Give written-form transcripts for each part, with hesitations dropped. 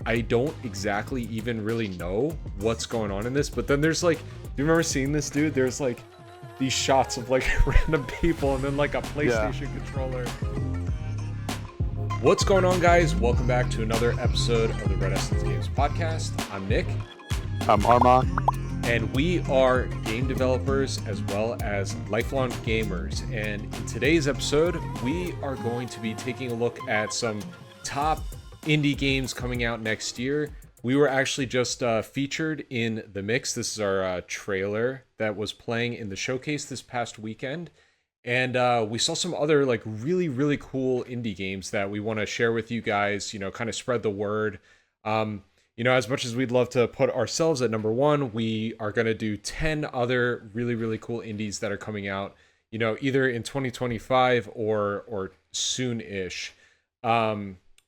I don't exactly even really know what's going on in this, but then there's like, do you remember seeing this, dude? There's like these shots of like random people and then like a Yeah. PlayStation controller. What's going on, guys? Welcome back to another episode of the Red Essence Games podcast. I'm Nick. I'm Armand. And we are game developers as well as lifelong gamers. And in today's episode, we are going to be taking a look at some top indie games coming out next year. We were actually just featured in the mix. This is our trailer that was playing in the showcase this past weekend. And we saw some other like really cool indie games that we want to share with you guys, you know, kind of spread the word. You know, as much as we'd love to put ourselves at number one, we are going to do 10 other really cool indies that are coming out, you know, either in 2025 or soon-ish.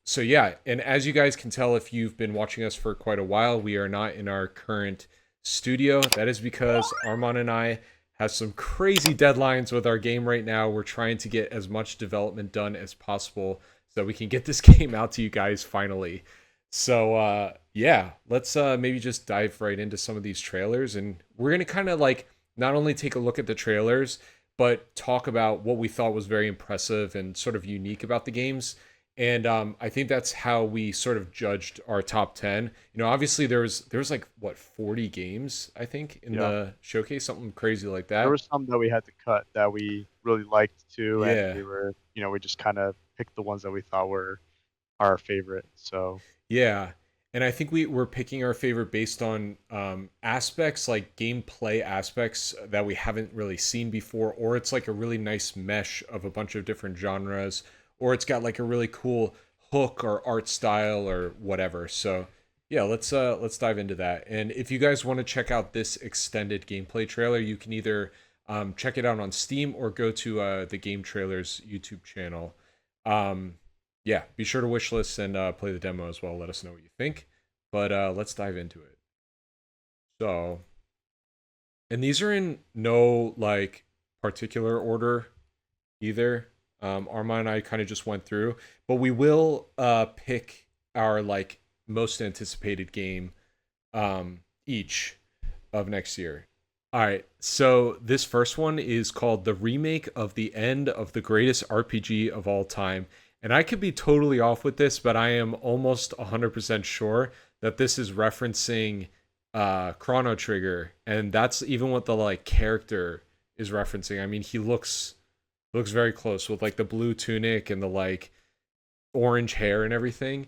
So yeah, and as you guys can tell, if you've been watching us for quite a while, we are not in our current studio. That is because Armand and I have some crazy deadlines with our game right now. We're trying to get as much development done as possible so that we can get this game out to you guys finally. So yeah, let's maybe just dive right into some of these trailers, and we're gonna kind of like not only take a look at the trailers, but talk about what we thought was very impressive and sort of unique about the games. And I think that's how we sort of judged our top 10. You know, obviously there was like what 40 games I think in the showcase, something crazy like that. There were some that we had to cut that we really liked too, Yeah. and we were, we just kind of picked the ones that we thought were our favorite. So Yeah. And I think we're picking our favorite based on aspects like gameplay aspects that we haven't really seen before, or it's like a really nice mesh of a bunch of different genres, or it's got like a really cool hook or art style or whatever. So yeah, let's dive into that. And if you guys want to check out this extended gameplay trailer, you can either check it out on Steam or go to the Game Trailers YouTube channel. Yeah, be sure to wishlist and play the demo as well. Let us know what you think. But let's dive into it. So, and these are in no like particular order either. Armand and I kind of just went through, but we will pick our like most anticipated game each of next year. All right, so this first one is called The Remake of the End of the Greatest RPG of All Time. And I could be totally off with this, but I am almost 100% sure that this is referencing Chrono Trigger, and that's even what the like character is referencing. I mean, he looks very close with like the blue tunic and the like orange hair and everything.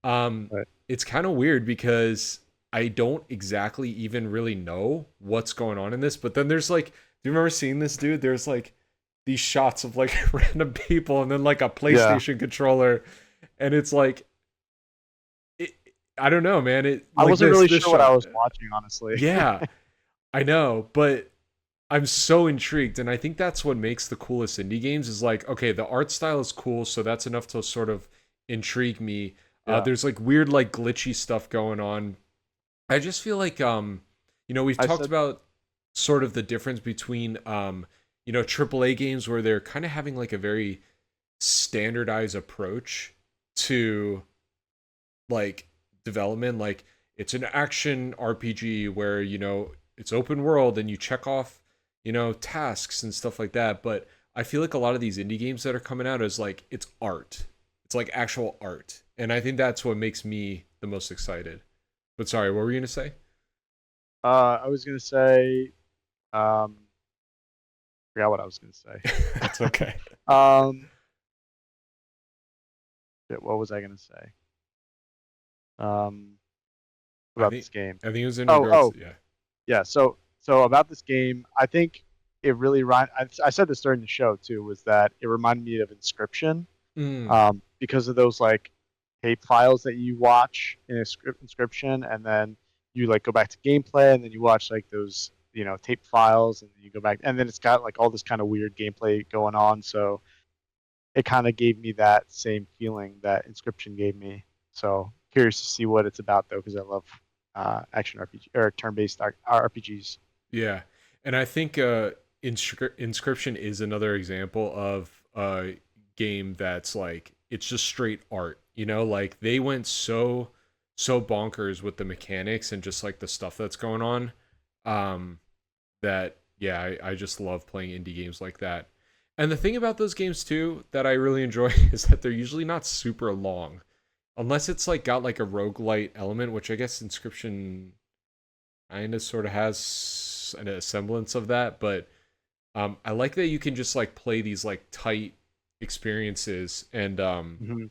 Right. It's kind of weird because I don't exactly even really know what's going on in this, but then there's like, do you remember seeing this, dude? There's like these shots of like random people and then like a PlayStation controller, and it's like I don't know, man. I wasn't really sure shot, what I was watching, honestly. Yeah, I know, but I'm so intrigued, and I think that's what makes the coolest indie games is like, okay, the art style is cool, so that's enough to sort of intrigue me. There's like weird like glitchy stuff going on. I just feel like we've talked about sort of the difference between AAA games where they're kind of having like a very standardized approach to like development. Like it's an action RPG where, you know, it's open world and you check off, you know, tasks and stuff like that. But I feel like a lot of these indie games that are coming out is like, it's art. It's like actual art. And I think that's what makes me the most excited. But sorry, what were you going to say? I was gonna say, forgot what I was gonna say. That's okay. What was I gonna say? About this game. I think it was in regards to, Yeah. So about this game, I think it really I said this during the show too, was that it reminded me of Inscription, because of those like tape files that you watch in Inscription, and then you like go back to gameplay, and then you watch like those tape files, and then you go back, and then it's got like all this kind of weird gameplay going on. So it kind of gave me that same feeling that Inscription gave me. So curious to see what it's about though, because I love action RPG or turn-based RPGs. Yeah, and I think Inscription is another example of a game that's like it's just straight art. You know, like they went so so bonkers with the mechanics and just like the stuff that's going on. Um, that yeah, I just love playing indie games like that. And the thing about those games too that I really enjoy is that they're usually not super long. Unless it's like got like a roguelite element, which I guess Inscription kind of sort of has a semblance of that, but I like that you can just like play these like tight experiences and Hmm.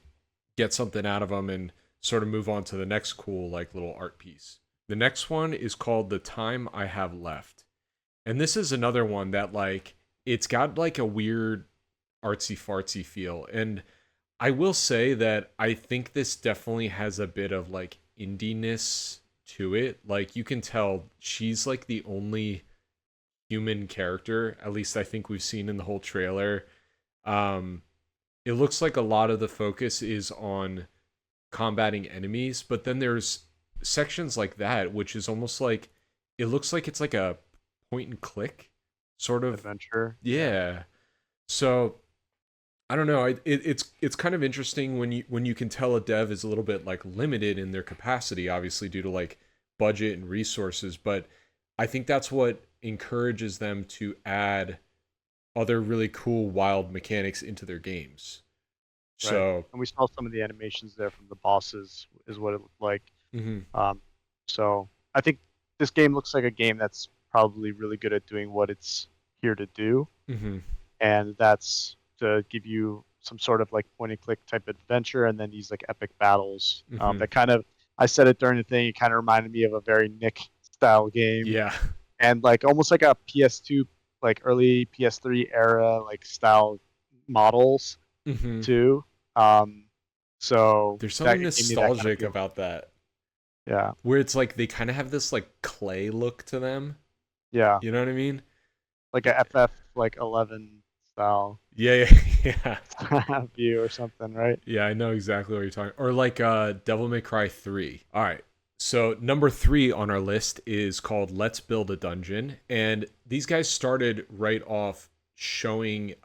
get something out of them and sort of move on to the next cool like little art piece. The next one is called The Time I Have Left. And this is another one that like it's got like a weird artsy fartsy feel. And I will say that I think this definitely has a bit of like indiness to it. Like you can tell she's like the only human character, at least I think we've seen in the whole trailer. Um it looks like a lot of the focus is on combating enemies, but then there's sections like that which is almost like it looks like it's like a point and click sort of. Adventure. Yeah. Yeah. So I don't know. It's kind of interesting when you can tell a dev is a little bit like limited in their capacity, obviously due to like budget and resources. But I think that's what encourages them to add other really cool wild mechanics into their games. Right. So And we saw some of the animations there from the bosses, is what it looked like. mhm, Um, so I think this game looks like a game that's probably really good at doing what it's here to do, mhm, and that's to give you some sort of like point and click type adventure, and then these like epic battles. mhm, That kind of, I said it during the thing. It kind of reminded me of a very Nick style game, yeah, and like almost like a PS2, like early PS3 era like style models mhm. too. Um, so There's that something gave me that kind of nostalgic feel. about that, Yeah, where it's like they kind of have this like clay look to them. yeah, You know what I mean? like a FF like 11 style Yeah, yeah, yeah. view or something, right? Yeah, I know exactly what you're talking. Or like Devil May Cry 3. All right. So number 3 on our list is called Let's Build a Dungeon, and these guys started right off showing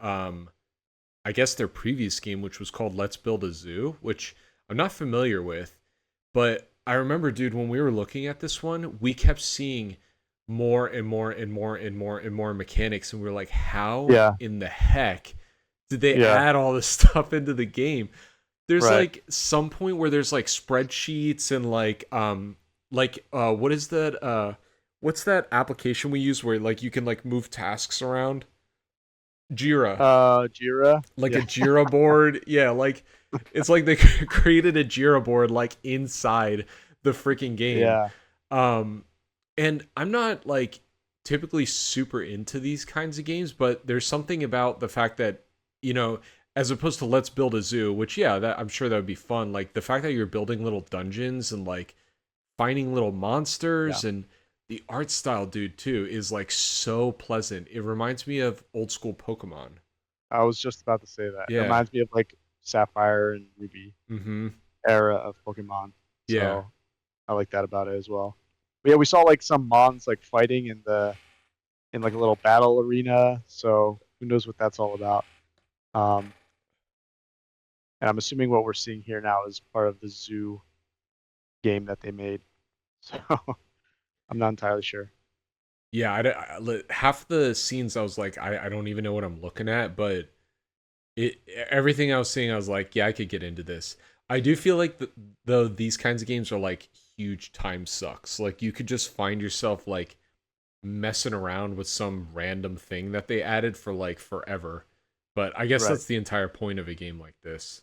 I guess their previous game, which was called Let's Build a Zoo, which I'm not familiar with, but I remember, dude, when we were looking at this one, we kept seeing more and more and more and more and more mechanics, and we were like, how Yeah, in the heck did they yeah, add all this stuff into the game? There's right. like some point where there's like spreadsheets and like what is that what's that application we use where like you can like move tasks around? Jira. Jira. Like a Yeah, Jira board. Yeah, like it's like they created a Jira board like inside the freaking game. yeah, Um and I'm not like typically super into these kinds of games, but there's something about the fact that, you know, as opposed to Let's Build a Zoo, which yeah, that I'm sure that would be fun. Like the fact that you're building little dungeons and like finding little yeah. monsters and the art style, dude, too, is like so pleasant. It reminds me of old school Pokemon. I was just about to say that. It Yeah. reminds me of like Sapphire and Ruby Mm-hmm. era of Pokemon. Yeah. So I like that about it as well. But yeah, we saw like some Mons like fighting in like a little battle arena. So who knows what that's all about? Um, and I'm assuming what we're seeing here now is part of the zoo game that they made. So I'm not entirely sure. Yeah, half the scenes I was like, I don't even know what I'm looking at, but it everything I was seeing, I was like, yeah, I could get into this. I do feel like though these kinds of games are like huge time sucks. Like you could just find yourself like messing around with some random thing that they added for like forever. But I guess Right. that's the entire point of a game like this.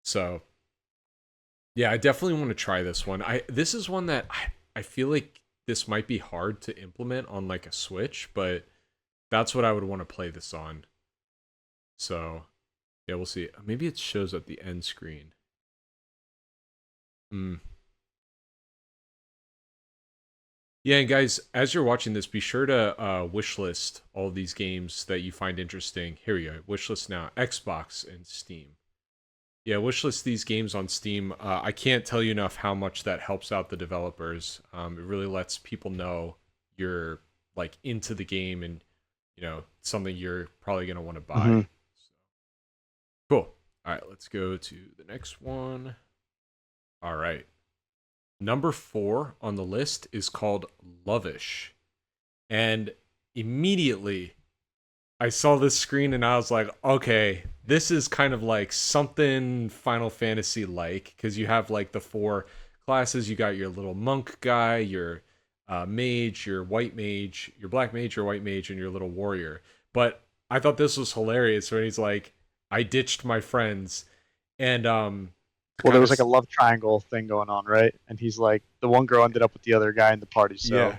So yeah, I definitely want to try this one. I this is one that I feel like this might be hard to implement on like a Switch, but that's what I would want to play this on. So yeah, we'll see. Maybe it shows at the end screen. Hmm. Yeah, and guys, as you're watching this, be sure to wishlist all of these games that you find interesting. Here we go. Wishlist now. Xbox and Steam. Yeah, wishlist these games on Steam. I can't tell you enough how much that helps out the developers. It really lets people know you're like into the game and you know something you're probably gonna want to Hmm. buy. Cool. All right, let's go to the next one. All right. Number 4 on the list is called Lovish. And immediately I saw this screen and I was like, okay, this is kind of like something Final Fantasy like, because you have like the 4 classes. You got your little monk guy, your mage, your white mage, your black mage, your white mage, and your little warrior. But I thought this was hilarious when he's like, I ditched my friends. And to Well, there kind was of, like a love triangle thing going on, right? And he's like, the one girl ended up with the other guy in the party, yeah, so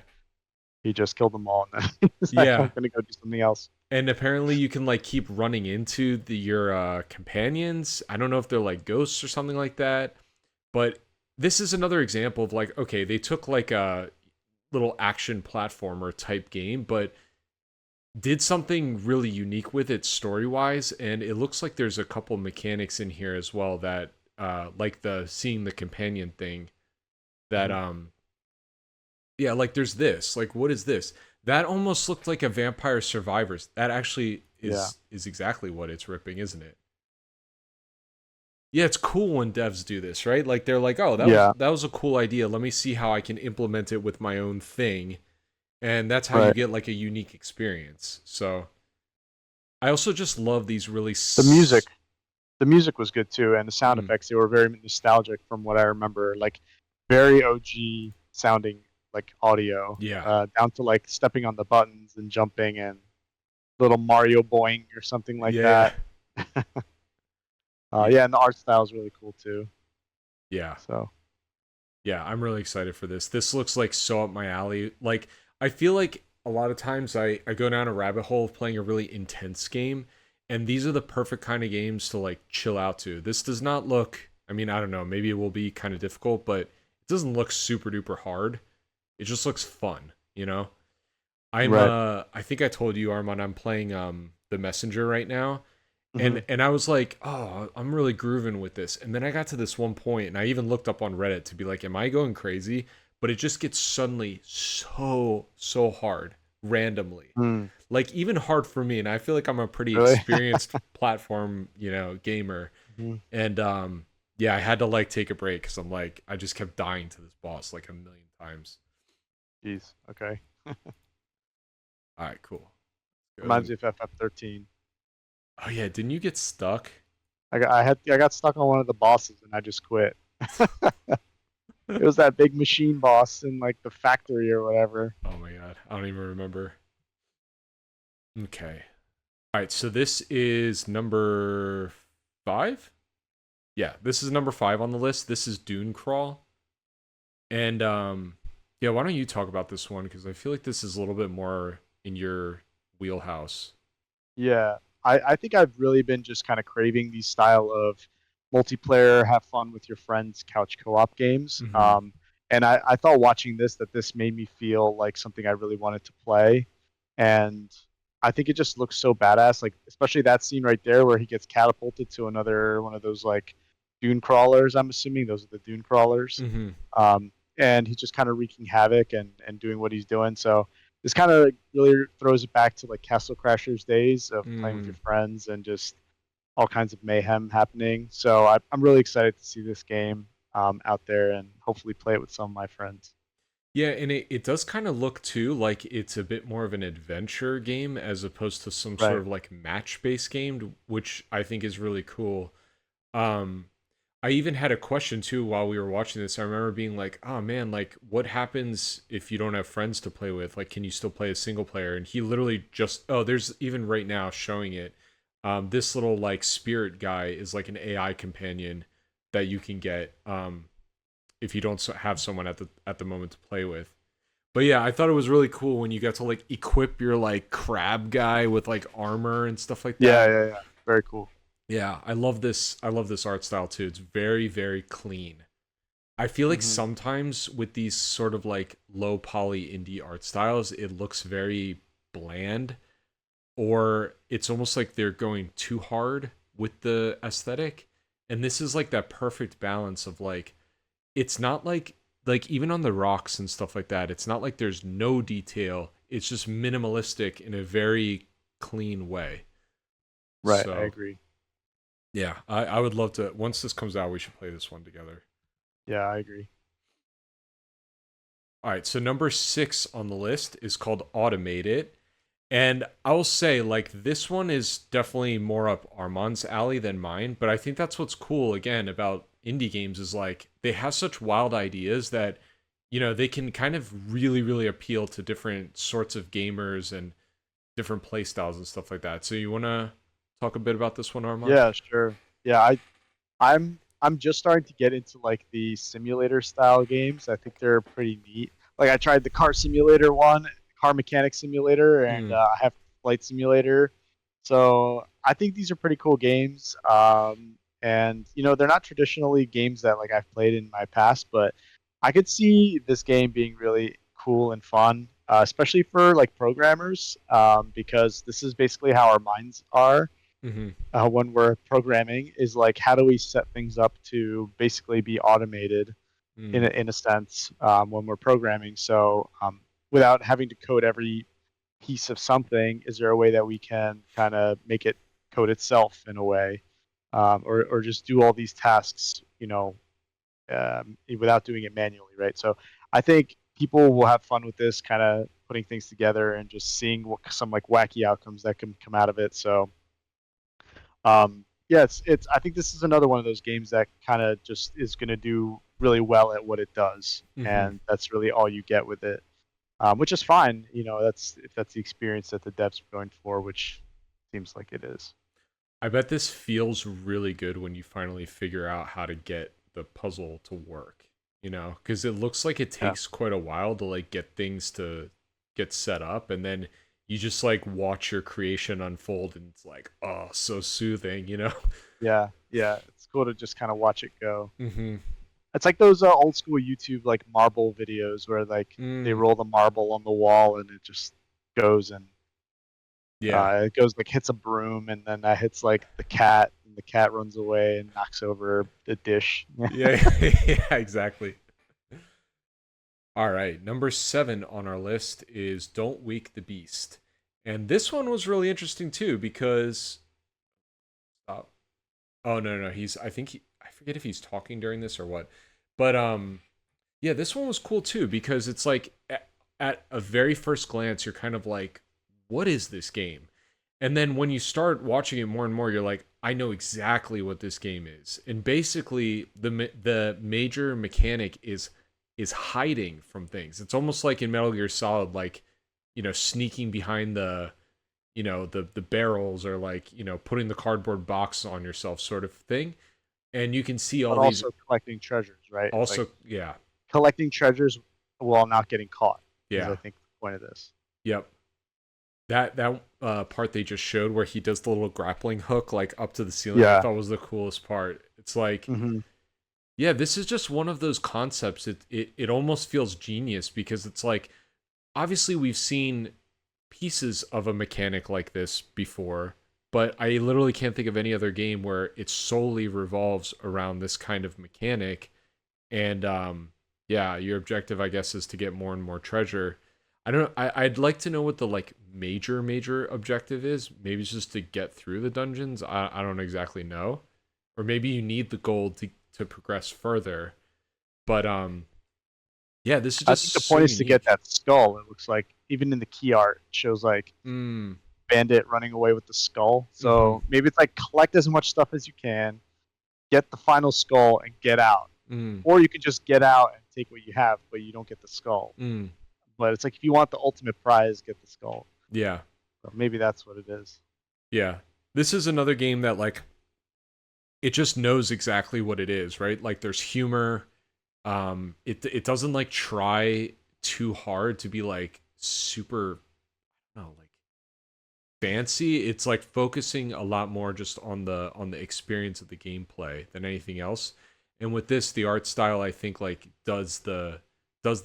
he just killed them all, and then he's like, I'm yeah. gonna go do something else. And apparently you can like keep running into your companions. I don't know if they're like ghosts or something like that. But this is another example of like, okay, they took like a little action platformer type game, but did something really unique with it story wise. And it looks like there's a couple mechanics in here as well that like the seeing the companion thing that Mhm. yeah, like there's this. Like what is this? That almost looked like a Vampire Survivors. That actually Yeah, is exactly what it's ripping, isn't it? Yeah, it's cool when devs do this, right? Like they're like, "Oh, yeah, that was a cool idea. Let me see how I can implement it with my own thing." And that's how you right. get like a unique experience. So, I also just love these really The music, the music was good too, and the sound mm, effects, they were very nostalgic from what I remember. Like very OG sounding like audio, yeah. down to like stepping on the buttons and jumping and little Mario boing or something like Yeah. that. Yeah. Yeah, and the art style is really cool too. Yeah. So Yeah, I'm really excited for this. This looks like so up my alley. Like I feel like a lot of times I go down a rabbit hole of playing a really intense game, and these are the perfect kind of games to like chill out to. This does not look, I mean, I don't know, maybe it will be kind of difficult, but it doesn't look super duper hard. It just looks fun, you know? right. I think I told you, Armand, I'm playing The Messenger right now, Hmm. and I was like, oh, I'm really grooving with this. And then I got to this one point, and I even looked up on Reddit to be like, am I going crazy? But it just gets suddenly so hard randomly, Mm, like even hard for me. And I feel like I'm a pretty really? experienced platform, gamer. Hmm. And yeah, I had to like take a break because I'm like, I just kept dying to this boss like a million times. Jeez. Okay. All right, cool. Good. Reminds And me of FF13. oh yeah, didn't you get stuck? I got stuck on one of the bosses and I just quit. It was that big machine boss in like the factory or whatever. Oh my god, I don't even remember. Okay. All right, so this is number 5? Yeah, this is number 5 on the list. This is Dune Crawl. And yeah, why don't you talk about this one cuz I feel like this is a little bit more in your wheelhouse. Yeah, I think I've really been just kind of craving these style of multiplayer, have fun with your friends, couch co-op games. Mhm. And I thought watching this that this made me feel like something I really wanted to play. And I think it just looks so badass, like especially that scene right there where he gets catapulted to another one of those like dune crawlers. I'm assuming those are the dune crawlers. Mhm. And he's just kind of wreaking havoc and doing what he's doing. So this kind of really throws it back to like Castle Crashers days of playing with your Mm. friends and just all kinds of mayhem happening. So I'm really excited to see this game out there and hopefully play it with some of my friends. Yeah, and it does kind of look too like it's a bit more of an adventure game as opposed to some sort Right. of like match-based game, which I think is really cool. Um, I even had a question too while we were watching this. I remember being like, "Oh man, like what happens if you don't have friends to play with? Like can you still play a single player?" And he literally just oh, there's even right now showing it. This little like spirit guy is like an AI companion that you can get if you don't have someone at the moment to play with. But yeah, I thought it was really cool when you got to like equip your like crab guy with like armor and stuff like Yeah, that. yeah, yeah. Very cool. Yeah, I love this. I love this art style too. It's very clean. I feel like Hmm. sometimes with these sort of like low poly indie art styles, it looks very bland or it's almost like they're going too hard with the aesthetic. And this is like that perfect balance of like it's not like even on the rocks and stuff like that, it's not like there's no detail. It's just minimalistic in a very clean way. Right, I So agree. yeah, I would love to. Once this comes out, we should play this one together. Yeah, I agree. All right, so number 6 on the list is called Automate It. And I'll say, like, this one is definitely more up Armand's alley than mine, but I think that's what's cool, again, about indie games is, like, they have such wild ideas that, they can kind of really, really appeal to different sorts of gamers and different play styles and stuff like that. So you want to talk a bit about this one, Armand? Yeah, sure. Yeah, I'm just starting to get into like the simulator style games. I think they're pretty neat. Like I tried the car simulator one, car mechanic simulator, and Mm, I have flight simulator. So I think these are pretty cool games. And they're not traditionally games that like I've played in my past, but I could see this game being really cool and fun, especially for like programmers, because this is basically how our minds are mm-hmm, when we're programming is like how do we set things up to basically be automated mm, in a sense when we're programming. So without having to code every piece of something, is there a way that we can kind of make it code itself in a way, or just do all these tasks, without doing it manually, right? So I think people will have fun with this kind of putting things together and just seeing what some like wacky outcomes that can come out of it. So yeah, it's. I think this is another one of those games that kind of just is going to do really well at what it does, mm-hmm. and that's really all you get with it, which is fine. That's if that's the experience that the devs are going for, which seems like it is. I bet this feels really good when you finally figure out how to get the puzzle to work, because it looks like it Yeah, takes quite a while to like get things to get set up, and then you just like watch your creation unfold, and it's like, oh, so soothing. yeah, yeah. It's cool to just kind of watch it go. Mm-hmm. It's like those old school YouTube like marble videos where like they Mm, roll the marble on the wall and it just goes and yeah. it goes like hits a broom and then that hits like the cat and the cat runs away and knocks over the dish. Yeah, yeah, exactly. All right, number 7 on our list is Don't Wake the Beast. And this one was really interesting too because uh, oh no, I think I forget if he's talking during this or what. But yeah, this one was cool too because it's like at a very first glance you're kind of like what is this game? And then when you start watching it more and more you're like I know exactly what this game is. And basically the major mechanic is hiding from things. It's almost like in Metal Gear Solid like sneaking behind the barrels or like putting the cardboard box on yourself sort of thing, and you can see But all these also collecting treasures, right? Like also. Yeah, collecting treasures while not getting caught is I yeah, think the point of this. yep. That part they just showed where he does the little grappling hook like up to the ceiling, I Yeah. thought was the coolest part. It's like, Hmm. yeah, this is just one of those concepts. It almost feels genius because it's like obviously we've seen pieces of a mechanic like this before, but I literally can't think of any other game where it solely revolves around this kind of mechanic. And yeah, your objective, I guess, is to get more and more treasure. I don't know. I'd like to know what the like major objective is. Maybe it's just to get through the dungeons. I don't exactly know, or maybe you need the gold to progress further. But yeah, this is I think the just so point is to get unique. that skull. It looks like even in the key art it shows like Mm, bandit running away with the skull. mm-hmm, So maybe it's like collect as much stuff as you can, get the final skull and get out. mm, Or you can just get out and take what you have, but you don't get the skull. mm. But it's like if you want the ultimate prize, get the skull. Yeah, So maybe that's what it is. yeah. This is another game that like it just knows exactly what it is, right? Like there's humor. It doesn't like try too hard to be like super, no, like fancy. It's like focusing a lot more just on the experience of the gameplay than anything else. And with this, the art style I think like does the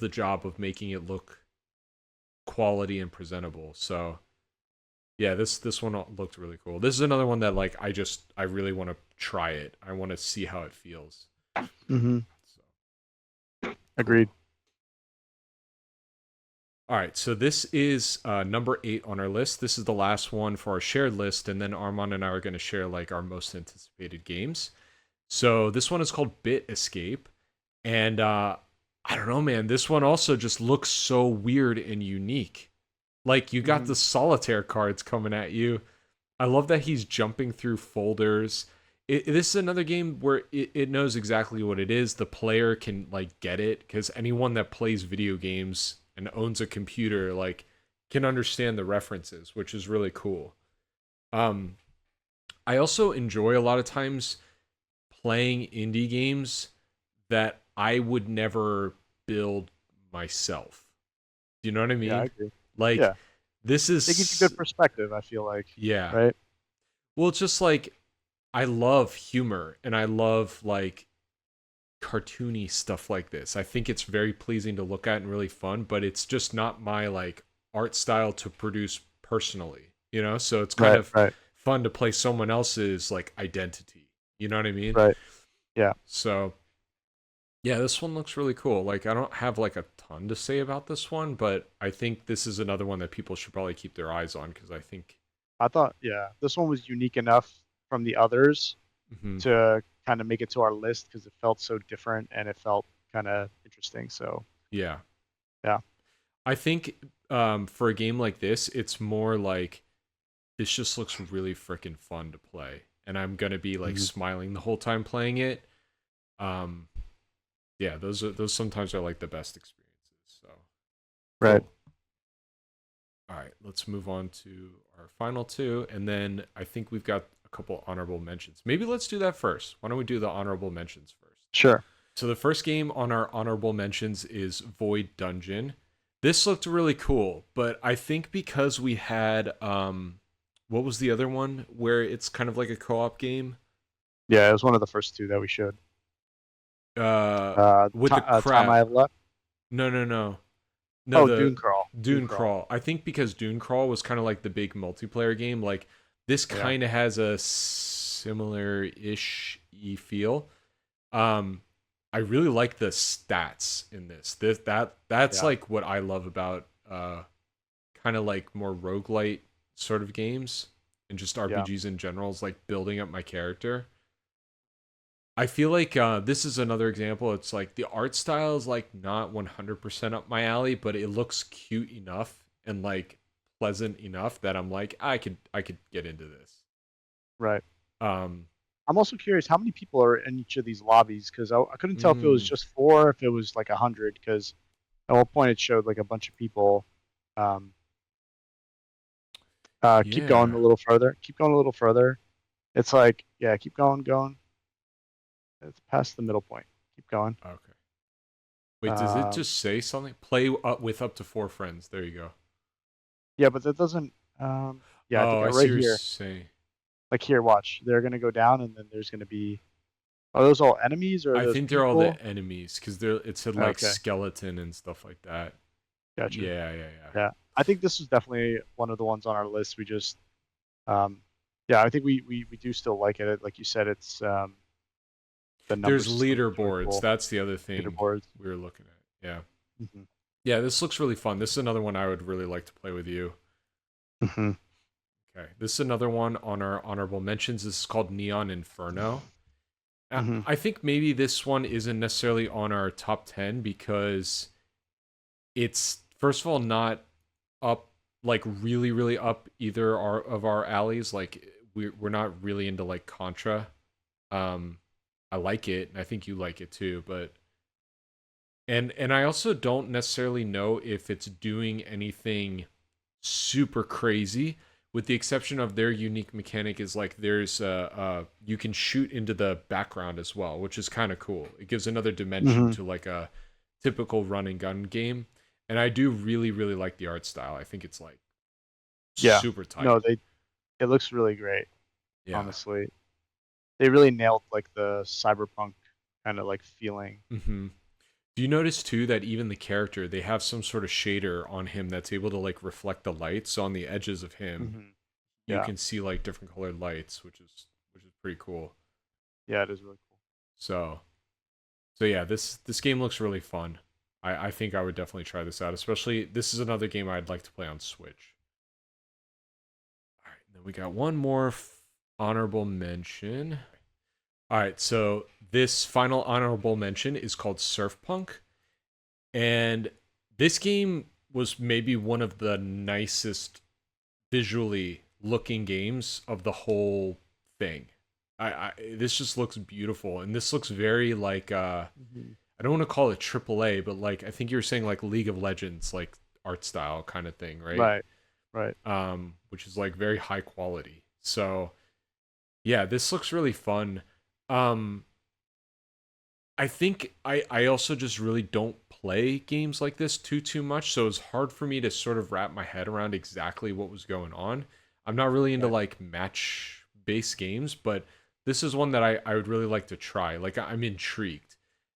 job of making it look quality and presentable. So yeah, this one looked really cool. This is another one that like I really want to try it. I want to see how it feels. Hmm. So Agreed. cool. All right, so this is number 8 on our list. This is the last one for our shared list, and then Armand and I are going to share like our most anticipated games. So this one is called Bit Escape, and I don't know, man. This one also just looks so weird and unique. Like you got Hmm. the solitaire cards coming at you. I love that he's jumping through folders. This is another game where it knows exactly what it is. The player can like get it because anyone that plays video games and owns a computer like can understand the references, which is really cool. Um, I also enjoy a lot of times playing indie games that I would never build myself. Do you know what I Yeah, I mean? agree. Like Yeah, this they give you is good perspective. I feel like, yeah. right? Well, it's just like I love humor and I love like cartoony stuff like this. I think it's very pleasing to look at and really fun, but it's just not my like art style to produce personally, you know? So it's kind Right, of right, fun to play someone else's like identity. You know what I mean? right. Yeah, So yeah, this one looks really cool. Like I don't have like a ton to say about this one, but I think this is another one that people should probably keep their eyes on because I think I thought, yeah, this one was unique enough from the others mhm, to kind of make it to our list because it felt so different and it felt kind of interesting. So, yeah. yeah. I think for a game like this, it's more like this just looks really freaking fun to play, and I'm gonna be like Hmm. smiling the whole time playing it. Um, yeah, those sometimes are like the best experiences. So Right. cool. All right, let's move on to our final two, and then I think we've got a couple honorable mentions. Maybe let's do that first. Why don't we do the honorable mentions first? Sure. So the first game on our honorable mentions is Void Dungeon. This looked really cool, but I think because we had what was the other one where it's kind of like a co-op game? Yeah, it was one of the first two that we showed. With the Time I crab. have left. No, no, no. No, Oh, Dune the Crawl. Dune Dune Crawl. Crawl. I think because Dune Crawl was kind of like the big multiplayer game, like this Yeah. kind of has a similar-ish feel. Um, I really like the stats in this. That's Yeah. like what I love about kind of like more roguelite sort of games and just Yeah. RPGs in general is like building up my character. I feel like this is another example. It's like the art style is like not 100% up my alley, but it looks cute enough and like pleasant enough that I'm like I could get into this. Right. Um, I'm also curious how many people are in each of these lobbies because I couldn't tell if it was mm, just four, or if it was like 100. Because at one point it showed like a bunch of people. Um, keep going yeah. a little further. Keep going a little further. It's like, yeah, keep going, going. It's past the middle point. Keep going. Okay. Wait, does it Um, just say something? Play up with up to four friends. There you go. yeah, but that doesn't. Yeah, I think Oh, I see right what you're here, saying. like here, watch. They're gonna go down, and then there's gonna be. Are those all enemies or are I those think they're all the people? enemies because they're it said like Okay, skeleton and stuff like that. gotcha. Yeah, yeah, yeah. Yeah, I think this is definitely one of the ones on our list. We just, um, yeah, I think we do still like it. Like you said, it's the number There's system is really leaderboards. cool. That's the other thing Leaderboards. we were looking at. Yeah. Hmm. Yeah, this looks really fun. This is another one I would really like to play with you. Hmm. Okay. This is another one on our honorable mentions. This is called Neon Inferno. Hmm. I think maybe this one isn't necessarily on our top 10 because it's, first of all, not up, like really, really up either of our alleys. Like, we're not really into like Contra. Um, I like it, and I think you like it too, but and I also don't necessarily know if it's doing anything super crazy, with the exception of their unique mechanic is like there's you can shoot into the background as well, which is kind of cool. It gives another dimension Hmm. to like a typical run and gun game, and I do really really like the art style. I think it's like Yeah. super tight. No, they. It looks really great. Yeah. Honestly, they really nailed like the cyberpunk kind of like feeling. Hmm. Do you notice too that even the character, they have some sort of shader on him that's able to like reflect the light. So on the edges of him, Hmm. you Yeah. can see like different colored lights, which is pretty cool. Yeah, it is really cool. So so yeah, this game looks really fun. I think I would definitely try this out. Especially this is another game I'd like to play on Switch. All right, then we got one more honorable mention. All right, so this final honorable mention is called Surf Punk. And this game was maybe one of the nicest visually looking games of the whole thing. I this just looks beautiful, and this looks very like Mhm. I don't want to call it AAA, but like I think you were saying like League of Legends like art style kind of thing, right? Right, right. Which is like very high quality. So yeah, this looks really fun. Um, I think I also just really don't play games like this too much, so it's hard for me to sort of wrap my head around exactly what was going on. I'm not really into Right. like match based games, but this is one that I would really like to try. Like I'm intrigued.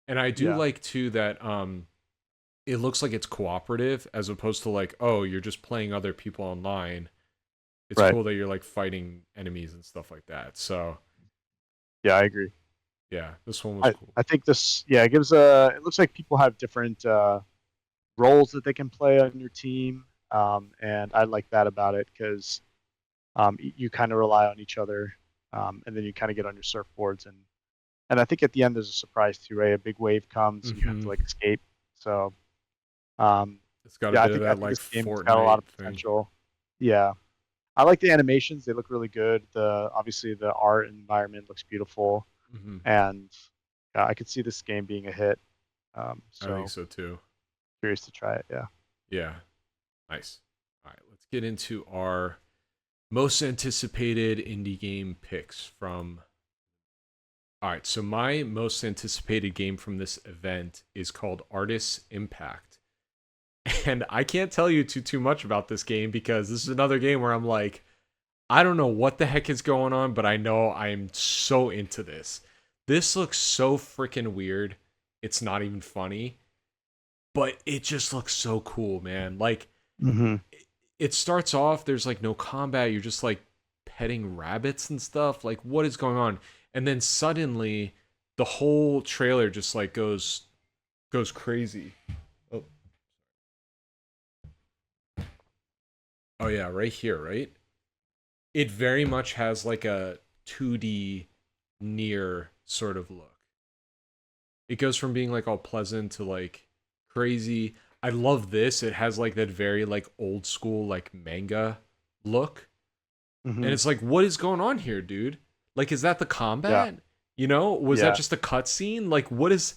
And I do Yeah. like too that it looks like it's cooperative as opposed to like, oh, you're just playing other people online. It's Right. cool that you're like fighting enemies and stuff like that. So Yeah, I agree. yeah, this one was I cool. I think this, yeah, it gives it looks like people have different roles that they can play on your team, and I like that about it because you kind of rely on each other, and then you kind of get on your surfboards, and I think at the end there's a surprise too, right? A big wave comes and you have to Hmm. like escape. So um, It's got a yeah, bit of I that think like this game's got a lot Fortnite of thing. potential. Yeah, I like the animations; they look really good. The obviously the art and environment looks beautiful, Hmm. and I could see this game being a hit. I think So so too. curious to try it. Yeah. Yeah, nice. All right, let's get into our most anticipated indie game picks from. All right, so my most anticipated game from this event is called Artists Impact. And I can't tell you too much about this game because this is another game where I'm like, I don't know what the heck is going on, but I know I am so into this. This looks so freaking weird. It's not even funny, but it just looks so cool, man. Like Hmm. it starts off, there's like no combat, you're just like petting rabbits and stuff. Like what is going on? And then suddenly the whole trailer just like goes crazy. Oh, oh yeah, right here, right? It very much has like a 2D near sort of look. It goes from being like all pleasant to like crazy. I love this. It has like that very like old school like manga look. And Hmm. it's like, what is going on here, dude? Like, is that the Yeah. combat? You know, was that Yeah. just a cutscene? Like, what is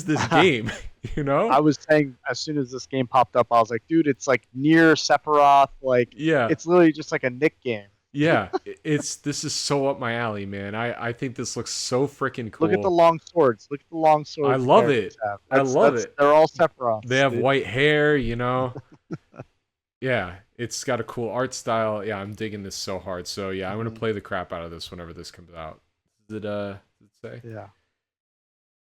this game? You know? I was saying as soon as this game popped up, I was like, dude, it's like near Sephiroth. Like Yeah. it's literally just like a Nick game. Yeah. It's this is so up my alley, man. I think this looks so freaking Look at the cool. long swords. Look at the long I swords the love characters it. have. I That's love it. they're all They Sephiroths, have dude. white hair, you know. Yeah, it's got a cool art style. Yeah, I'm digging this so hard. So yeah, I'm gonna Hmm. play the crap out of this whenever this comes out. Does it say? Yeah.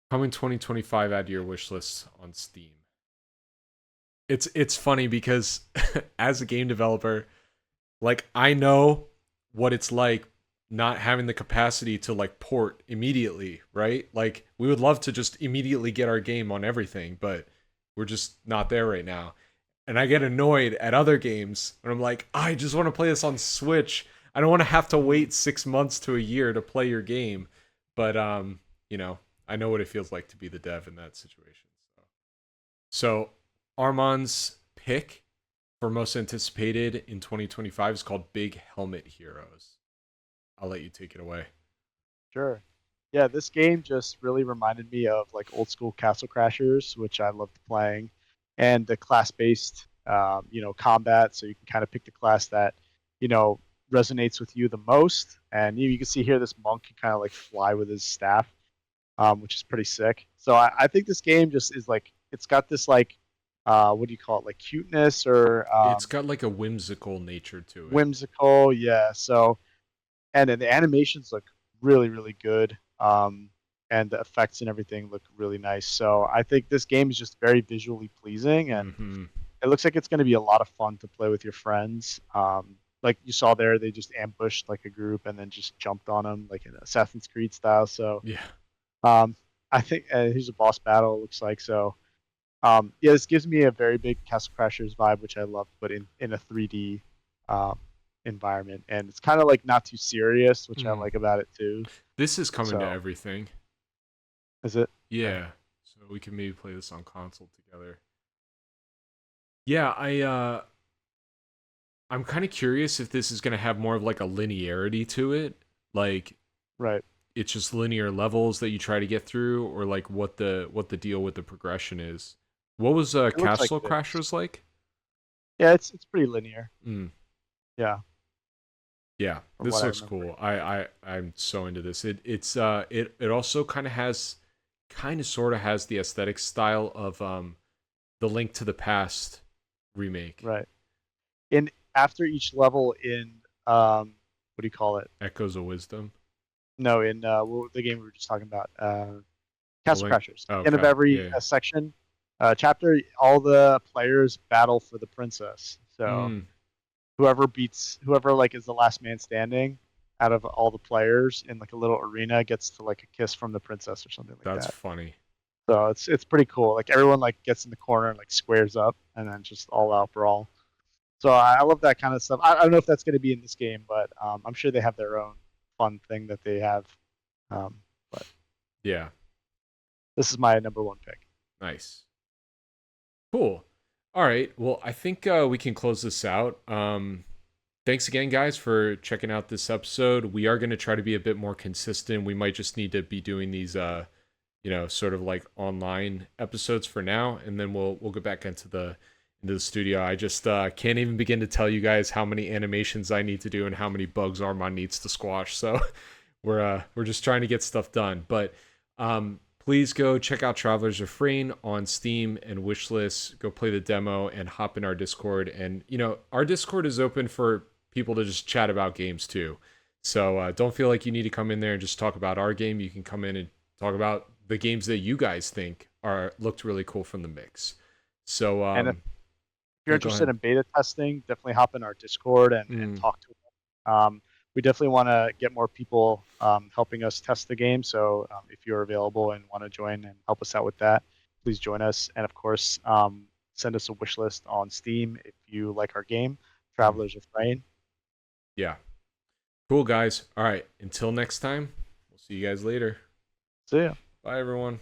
Coming 2025, add to your wish list on Steam. It's funny because as a game developer, like I know what it's like not having the capacity to like port immediately, right? Like we would love to just immediately get our game on everything, but we're just not there right now. And I get annoyed at other games and I'm like, I just want to play this on Switch. I don't want to have to Hmm. wait 6 months to a year to play your game. But you know, I know what it feels like to be the dev in that situation. So Armand's pick for most anticipated in 2025 is called Big Helmet Heroes. I'll let you take it away. Sure. Yeah, this game just really reminded me of like old school Castle Crashers, which I loved playing, and the class-based, combat. So you can kind of pick the class that, you know, resonates with you the most. And you can see here this monk can kind of like fly with his staff, which is pretty sick. So I think this game just is like it's got this like, what do you call it, like cuteness or It's got like a whimsical nature to it. whimsical. Yeah. So and then the animations look really really good, and the effects and everything look really nice. So I think this game is just very visually pleasing, and Mm-hmm. it looks like it's going to be a lot of fun to play with your friends. Like you saw there, they just ambushed like a group and then just jumped on them like in Assassin's Creed style. So Yeah. um, I think here's a boss battle, it looks like. So yeah, this gives me a very big Castle Crashers vibe, which I love, but in a 3D um, environment, and it's kind of like not too serious, which I Mm. like about it too. This is coming to So everything. is it? Okay. Yeah. So We can maybe play this on console together. Yeah, I'm kind of curious if this is going to have more of like a linearity to it. Like Right. it's just linear levels that you try to get through, or like what the deal with the progression is. What was It looks like Castle it is. Crashers like? Yeah, it's pretty linear. Mm, Yeah, yeah, from this what I looks remember. cool. I'm so into this. It also kind of has sort of has the aesthetic style of the Link to the Past remake. Right. In after each level in what do you call it? Echoes of Wisdom. No, in the game we were just talking about, The Castle Link. Crashers. At the end of Okay, every yeah. section, chapter, all the players battle for the princess. So Mm, whoever like is the last man standing out of all the players in like a little arena gets to like a kiss from the princess or something like that's that. funny. So it's pretty cool. Like everyone like gets in the corner and like squares up and then just all out brawl. So I love that kind of stuff. I don't know if that's going to be in this game, but I'm sure they have their own fun thing that they have. But Yeah, this is my number one pick. nice. Cool. All right. Well, I think we can close this out. Thanks again, guys, for checking out this episode. We are going to try to be a bit more consistent. We might just need to be doing these, sort of like online episodes for now, and then we'll get back into the studio. I just can't even begin to tell you guys how many animations I need to do and how many bugs Armand needs to squash. So we're just trying to get stuff done. But please go check out Traveler's Refrain on Steam and Wishlist. Go play the demo and hop in our Discord. And our Discord is open for people to just chat about games too. So don't feel like you need to come in there and just talk about our game. You can come in and talk about the games that you guys think are looked really cool from the mix. So And if you're yeah, go interested ahead. in beta testing, definitely hop in our Discord and Mm, talk to them. We definitely want to get more people helping us test the game. So if you're available and want to join and help us out with that, please join us. And of course, send us a wish list on Steam if you like our game, mm, Traveler's Refrain. yeah. Cool, guys. All right. Until next time, we'll see you guys later. See ya. Bye, everyone.